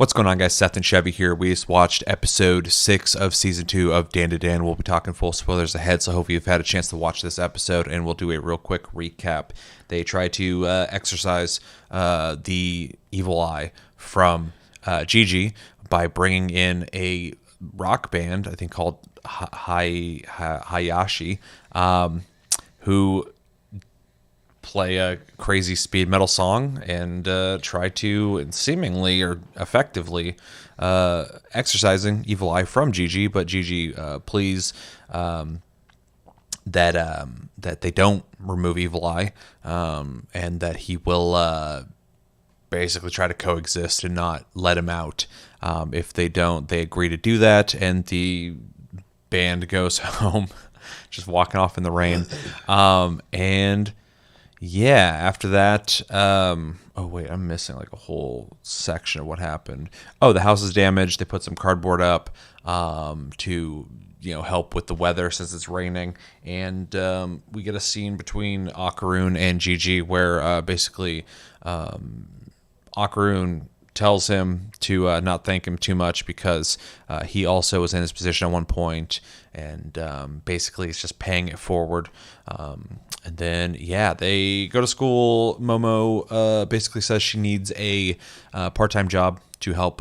What's going on, guys? Seth and Chevy here. We just watched episode 6 of season 2 of dandadan. We'll be talking full spoilers ahead, so hopefully you've had a chance to watch this episode, and we'll do a real quick recap. They try to exorcise the evil eye from Gigi by bringing in a rock band, I think called Hayashi, who play a crazy speed metal song and try to, and seemingly or effectively, exorcising evil eye from Gigi. But Gigi pleads that they don't remove evil eye, and that he will basically try to coexist and not let him out. If they don't, they agree to do that, and the band goes home, just walking off in the rain, and yeah, after that, oh wait, I'm missing like a whole section of what happened. Oh, the house is damaged. They put some cardboard up to, help with the weather since it's raining. And we get a scene between Akarun and Gigi where basically Akarun tells him to not thank him too much because he also was in his position at one point, and basically it's just paying it forward. And then, they go to school. Momo basically says she needs a part-time job to help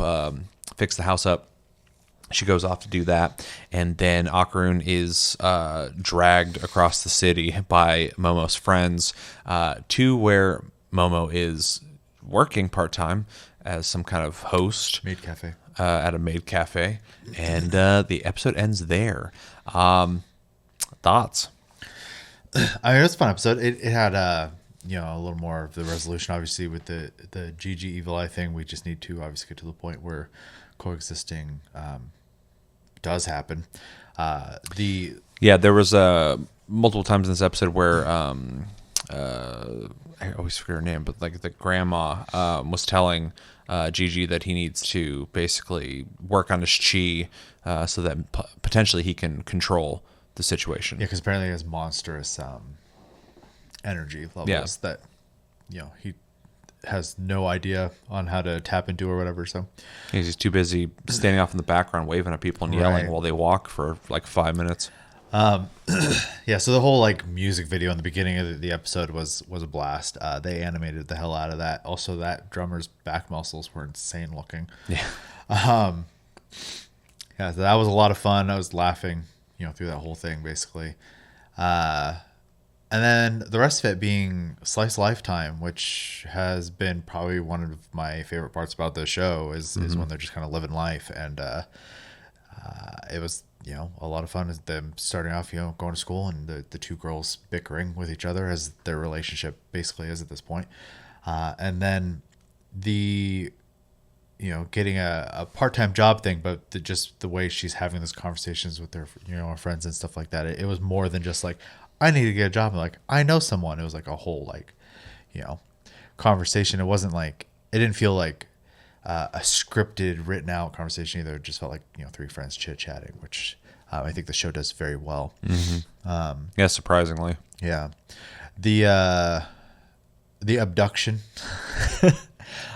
fix the house up. She goes off to do that. And then Akarun is dragged across the city by Momo's friends to where Momo is working part-time as some kind of host. Maid cafe. At a maid cafe. And the episode ends there. Thoughts? I mean, it was a fun episode. It had a little more of the resolution, obviously, with the Gigi evil eye thing. We just need to obviously get to the point where coexisting does happen. There was multiple times in this episode where I always forget her name, but like the grandma was telling Gigi that he needs to basically work on his chi so that potentially he can control the situation. Yeah, because apparently he has monstrous energy levels that he has no idea on how to tap into or whatever. So he's too busy standing off in the background waving at people and yelling while they walk for like 5 minutes. So the whole music video in the beginning of the episode was a blast. They animated the hell out of that. Also, that drummer's back muscles were insane looking. So that was a lot of fun. I was laughing through that whole thing basically. And then the rest of it being Slice Lifetime, which has been probably one of my favorite parts about the show is when they're just kind of living life. And it was, a lot of fun, is them starting off, going to school and the two girls bickering with each other as their relationship basically is at this point. And then the, getting a part-time job thing, but just the way she's having those conversations with her, her friends and stuff like that. It was more than just I need to get a job. And I know someone. It was a whole conversation. It wasn't it didn't feel like a scripted, written out conversation either. It just felt like three friends chit-chatting, which I think the show does very well. Surprisingly. Yeah. The abduction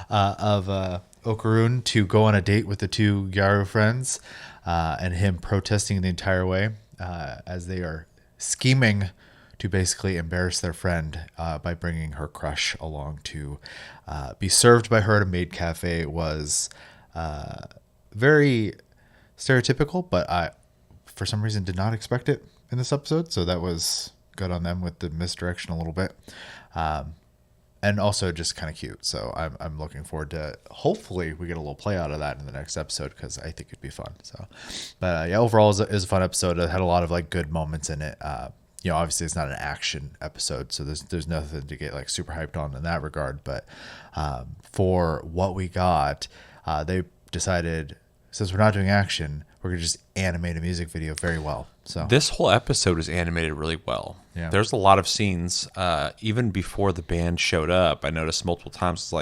of Okarun to go on a date with the two Gyaru friends, and him protesting the entire way as they are scheming to basically embarrass their friend by bringing her crush along to be served by her at a maid cafe was very stereotypical, but I, for some reason, did not expect it in this episode. So that was good on them with the misdirection a little bit. And also just kind of cute. So I'm looking forward to, hopefully we get a little play out of that in the next episode, because I think it'd be fun. So, but overall it was a fun episode. It had a lot of good moments in it. Obviously it's not an action episode, so there's nothing to get super hyped on in that regard. But for what we got, they decided, since we're not doing action, we're gonna just animate a music video very well. So this whole episode is animated really well. Yeah. There's a lot of scenes, even before the band showed up. I noticed multiple times, it's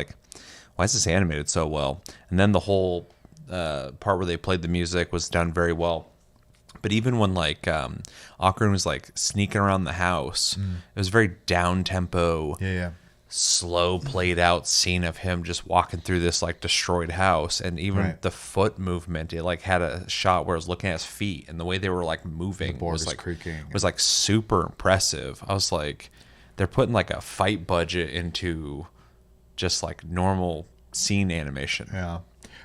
why is this animated so well? And then the whole part where they played the music was done very well. But even when Akarun was sneaking around the house, it was very down tempo. Yeah. slow played out scene of him just walking through this like destroyed house, and even Right. the foot movement, it like had a shot where I was looking at his feet, and the way they were like moving board was was like creaking. was like super impressive. I was like, they're putting like a fight budget into just like normal scene animation. Yeah,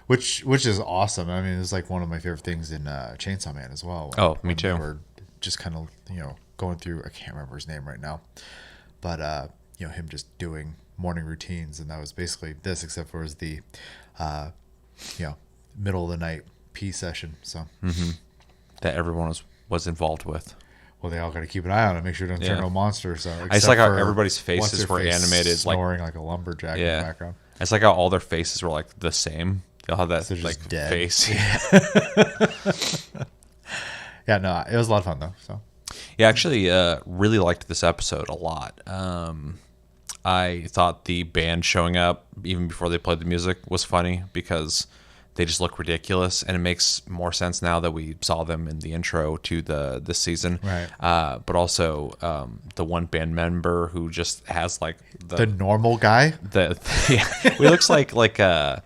which is awesome. I mean, it's like one of my favorite things in Chainsaw Man as well. Oh, me When they too. were just kind of going through. I can't remember his name right now, but him just doing morning routines, and that was basically this, except for it was the middle of the night pee session. So That everyone was involved with. well, they all got to keep an eye on it, make sure it doesn't turn Yeah. no monster. So I just like how except for everybody's faces were what's-her-face animated, like snoring like a lumberjack in yeah. the background. It's like how all their faces were like the same. They all have that They're just like dead. face. Yeah, no, it was a lot of fun though. So Yeah, actually, really liked this episode a lot. I thought the band showing up even before they played the music was funny because they just look ridiculous, and it makes more sense now that we saw them in the intro to this season. Right. But also the one band member who just has like the normal guy. yeah, he looks like a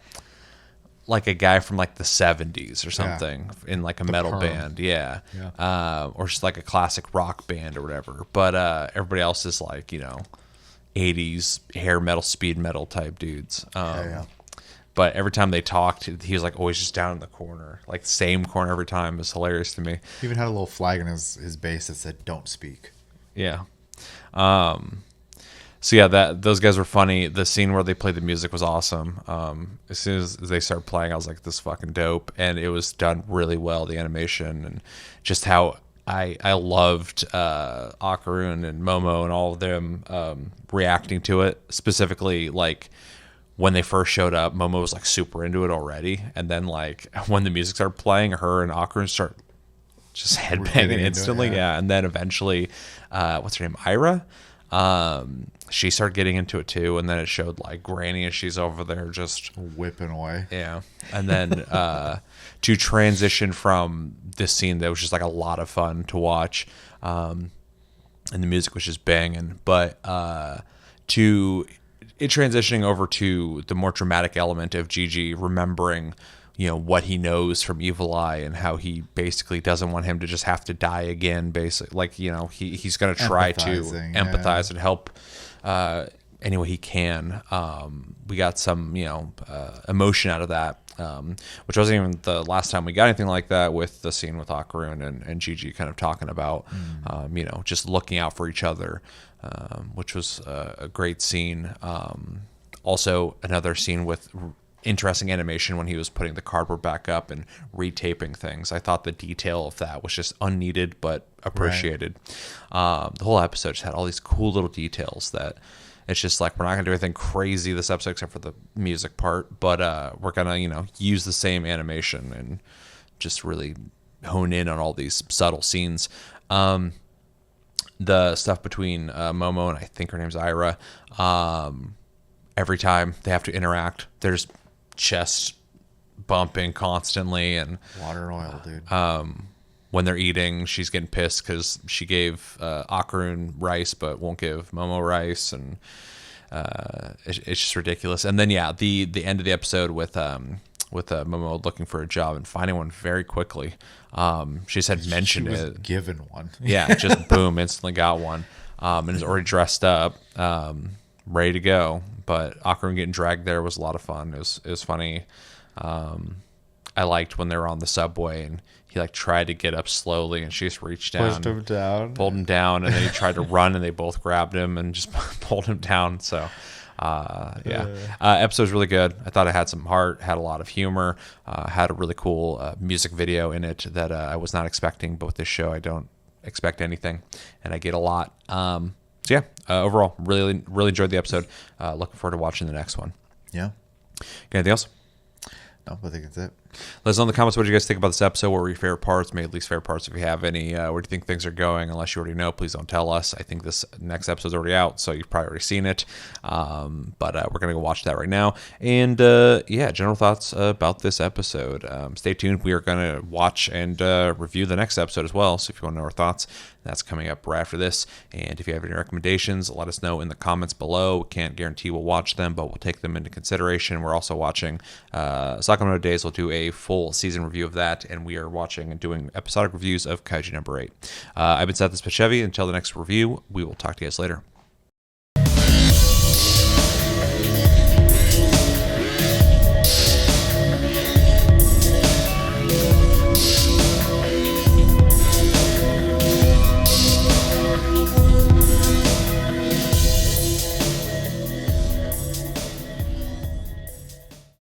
guy from like the 70s or something in like a metal perm. band. Yeah. Yeah. Or just like a classic rock band or whatever. But everybody else is like, 80s hair metal, speed metal type dudes. Yeah. But every time they talked, he was like always just down in the corner, like same corner every time. It was hilarious to me. He even had a little flag in his base that said "Don't speak." Yeah. So yeah, those guys were funny. The scene where they played the music was awesome. As soon as they started playing, I was like, "This is fucking dope," and it was done really well. The animation and just how I loved Akarun and Momo and all of them reacting to it. Specifically, like when they first showed up, Momo was like super into it already, and then like when the music started playing, her and Akarun start just Getting headbanging into it, instantly. yeah. Yeah, and then eventually, what's her name, Ira? She started getting into it too, and then it showed like Granny as she's over there just Whipping away. yeah. And then to transition from this scene that was just like a lot of fun to watch, and the music was just banging, but to it transitioning over to the more dramatic element of Gigi remembering what he knows from Evil Eye and how he basically doesn't want him to just have to die again, basically like he's going to try to Empathizing, empathize and help any way he can. We got some emotion out of that, which wasn't even the last time we got anything like that, with the scene with Akarun and Gigi kind of talking about just looking out for each other, which was a great scene. Also another scene with interesting animation when he was putting the cardboard back up and retaping things. I thought the detail of that was just unneeded but appreciated. The whole episode just had all these cool little details that it's just like, we're not gonna do anything crazy this episode except for the music part, but we're gonna use the same animation and just really hone in on all these subtle scenes. The stuff between Momo and I think her name's Ira, every time they have to interact, there's chest bumping constantly, and Water and oil, dude. when they're eating, she's getting pissed because she gave Akarun rice but won't give Momo rice, and it's just ridiculous. And then the end of the episode with Momo looking for a job and finding one very quickly. She just had mentioned she was it. given one. Yeah, just boom, instantly got one, and is already dressed up, ready to go. But Akarun getting dragged there was a lot of fun. It was funny. I liked when they were on the subway and he like tried to get up slowly and she just reached down, Pushed him down. pulled him down, and then he tried to run and they both grabbed him and just pulled him down. So episode's really good. I thought it had some heart, had a lot of humor, had a really cool music video in it that I was not expecting, but with this show I don't expect anything and I get a lot. Overall really enjoyed the episode. Looking forward to watching the next one. Yeah. Got anything else? No, I think that's it. Let us know in the comments what you guys think about this episode. What were your favorite parts? Maybe least favorite parts if you have any. Where do you think things are going? Unless you already know, please don't tell us. I think this next episode's already out, so you've probably already seen it. But we're going to go watch that right now. And general thoughts about this episode. Stay tuned. We are going to watch and review the next episode as well. So if you want to know our thoughts, That's coming up right after this. And if you have any recommendations, let us know in the comments below. We can't guarantee we'll watch them, but we'll take them into consideration. We're also watching Sakamoto Days. We'll do a full season review of that, and we are watching and doing episodic reviews of Kaiju number 8. I've been Seth Spachevi. Until the next review, we will talk to you guys later.